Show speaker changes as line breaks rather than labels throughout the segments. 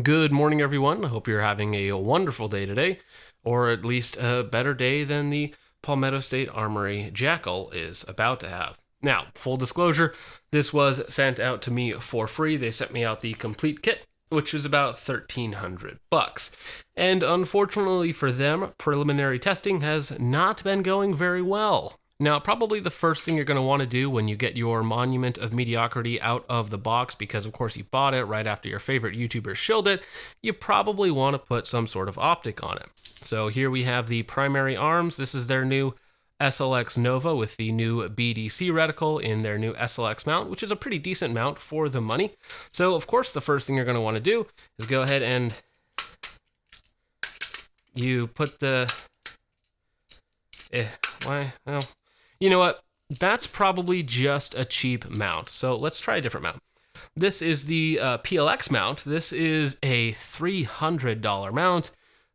Good morning, everyone. I hope you're having a wonderful day today, or at least a better day than the Palmetto State Armory Jokel is about to have. Now, full disclosure, this was sent out to me for free. They sent me out the complete kit, which is about $1,300. And unfortunately for them, preliminary testing has not been going very well. Now, probably the first thing you're going to want to do when you get your Monument of Mediocrity out of the box, because of course you bought it right after your favorite YouTuber shilled it, you probably want to put some sort of optic on it. So here we have the primary arms. This is their new SLX Nova with the new BDC reticle in their new SLX mount, which is a pretty decent mount for the money. So of course the first thing you're going to want to do is go ahead and you put the... Well, you know what? That's probably just a cheap mount. So let's try a different mount. This is the PLX mount. This is a $300 mount,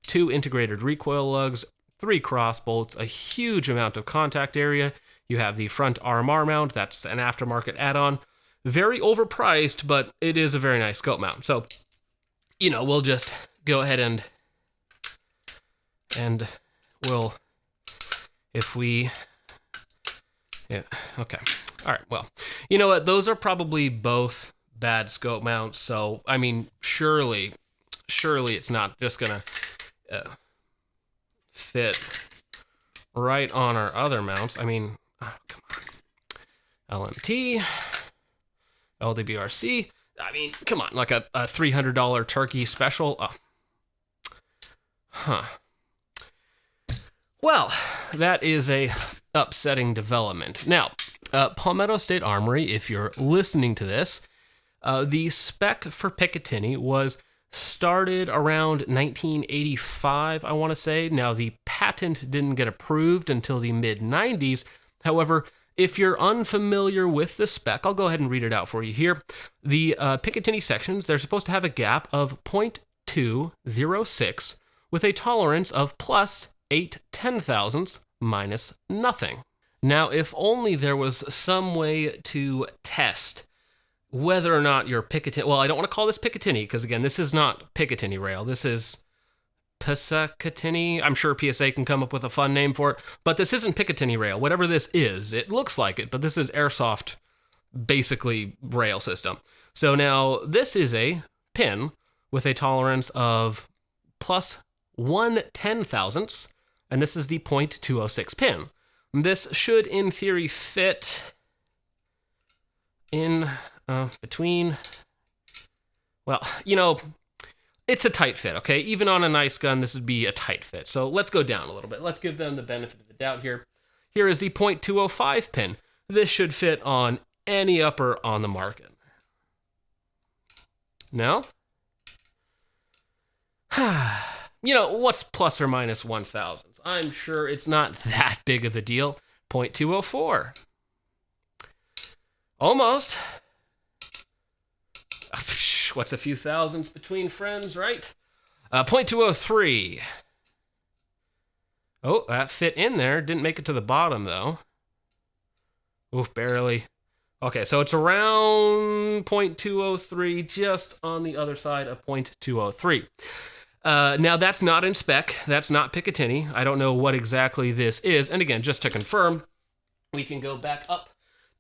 2 integrated recoil lugs, 3 cross bolts, a huge amount of contact area. You have the front RMR mount. That's an aftermarket add-on. Very overpriced, but it is a very nice scope mount. So, we'll just go ahead and we'll, if we... Yeah, okay. All right, well, you know what? Those are probably both bad scope mounts, so, I mean, surely it's not just going to fit right on our other mounts. I mean, oh, come on. LMT, LWRC. I mean, come on, like a $300 turkey special. Oh. Huh. Well, that is a upsetting development. Now, Palmetto State Armory, if you're listening to this, the spec for Picatinny was started around 1985, I want to say. Now, the patent didn't get approved until the mid-90s. However, if you're unfamiliar with the spec, I'll go ahead and read it out for you here. The Picatinny sections, they're supposed to have a gap of 0.206 with a tolerance of plus 8/10,000ths minus nothing. Now, if only there was some way to test whether or not your Picatinny... Well, I don't want to call this Picatinny, because again, this is not Picatinny rail. This is Picatinny. I'm sure PSA can come up with a fun name for it, but this isn't Picatinny rail. Whatever this is, it looks like it, but this is airsoft, basically, rail system. So now, this is a pin with a tolerance of plus 1/10,000ths, and this is the 0.206 pin. This should, in theory, fit in between... Well, it's a tight fit, okay? Even on a nice gun, this would be a tight fit. So let's go down a little bit. Let's give them the benefit of the doubt here. Here is the 0.205 pin. This should fit on any upper on the market. No? What's plus or minus 1,000? I'm sure it's not that big of a deal. 0.204. Almost. What's a few thousands between friends, right? 0.203. Oh, that fit in there. Didn't make it to the bottom, though. Oof, barely. Okay, so it's around 0.203, just on the other side of 0.203. Now, that's not in spec. That's not Picatinny. I don't know what exactly this is. And again, just to confirm, we can go back up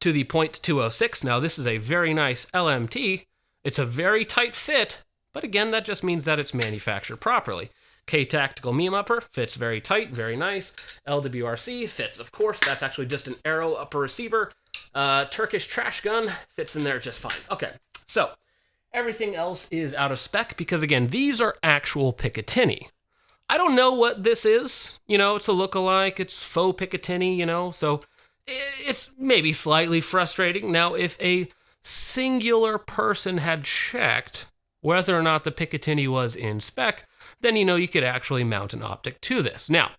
to the 0.206. Now, this is a very nice LMT. It's a very tight fit, but again, that just means that it's manufactured properly. K Tactical Meme Upper fits very tight, very nice. LWRC fits, of course. That's actually just an arrow upper receiver. Turkish Trash Gun fits in there just fine. Okay, so... everything else is out of spec because, again, these are actual Picatinny. I don't know what this is. It's a lookalike. It's faux Picatinny, so it's maybe slightly frustrating. Now, if a singular person had checked whether or not the Picatinny was in spec, then, you could actually mount an optic to this. Now,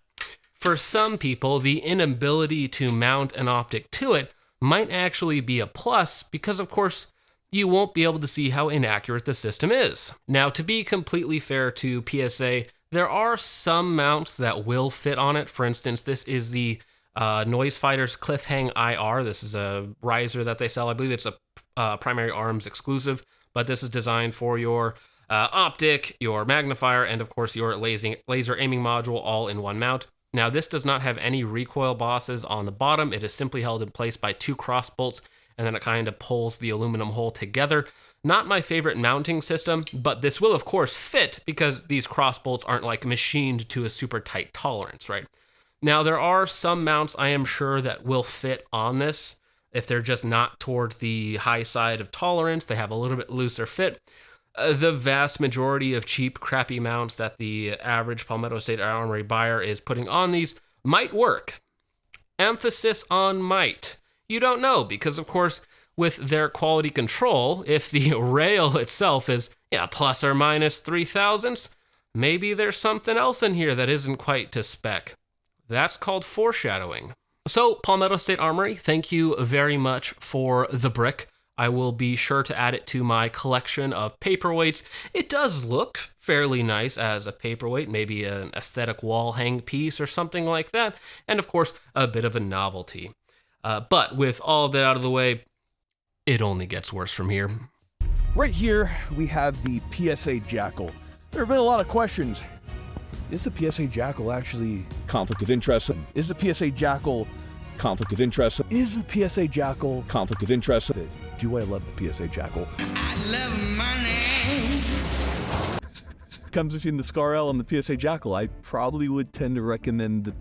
for some people, the inability to mount an optic to it might actually be a plus because, of course, you won't be able to see how inaccurate the system is. Now, to be completely fair to PSA, there are some mounts that will fit on it. For instance, this is the Noise Fighters Cliffhang IR. This is a riser that they sell. I believe it's a primary arms exclusive, but this is designed for your optic, your magnifier, and of course your laser aiming module all in one mount. Now this does not have any recoil bosses on the bottom. It is simply held in place by 2 cross bolts, and then it kind of pulls the aluminum hull together. Not my favorite mounting system, but this will of course fit because these cross bolts aren't like machined to a super tight tolerance, right? Now there are some mounts I am sure that will fit on this. If they're just not towards the high side of tolerance, they have a little bit looser fit. The vast majority of cheap, crappy mounts that the average Palmetto State Armory buyer is putting on these might work. Emphasis on might. You don't know, because of course, with their quality control, if the rail itself is plus or minus 0.003, maybe there's something else in here that isn't quite to spec. That's called foreshadowing. So, Palmetto State Armory, thank you very much for the brick. I will be sure to add it to my collection of paperweights. It does look fairly nice as a paperweight, maybe an aesthetic wall hang piece or something like that, and of course, a bit of a novelty. But with all of that out of the way, it only gets worse from here.
Right here, we have the PSA Jackal. There have been a lot of questions. Is the PSA Jackal actually conflict of interest? Is the PSA Jackal conflict of interest? Is the PSA Jackal conflict of interest? Do I love the PSA Jackal? I love money. Comes between the Scar-L and the PSA Jackal. I probably would tend to recommend the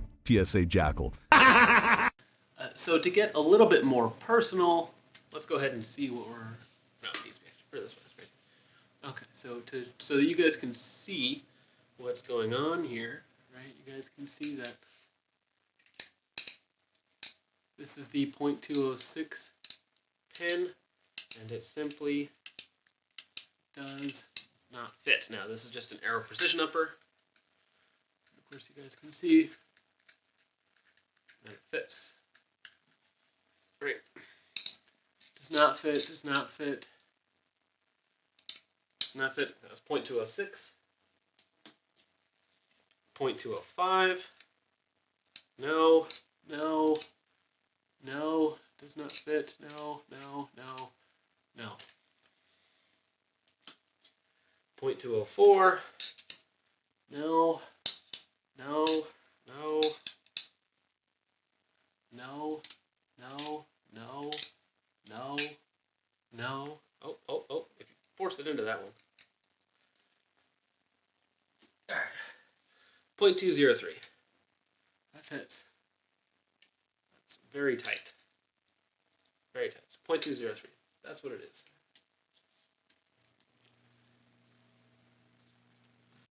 PSA Jackal.
So to get a little bit more personal, let's go ahead and see what we're... No, these guys. This one, right? Okay, so that you guys can see what's going on here, right? You guys can see that this is the .206 pin, and it simply does not fit. Now, this is just an Aero Precision upper. Of course, you guys can see that it fits. Great. Does not fit, does not fit. Does not fit. That's .206. 0.205. No, no, no, does not fit. No, no, no, no. 0.204. No, no, no, no, no, no, no, no. Oh, if you force it into that one. All right. 0.203. That fits. That's very tight. Very tight. 0.203. That's what it is.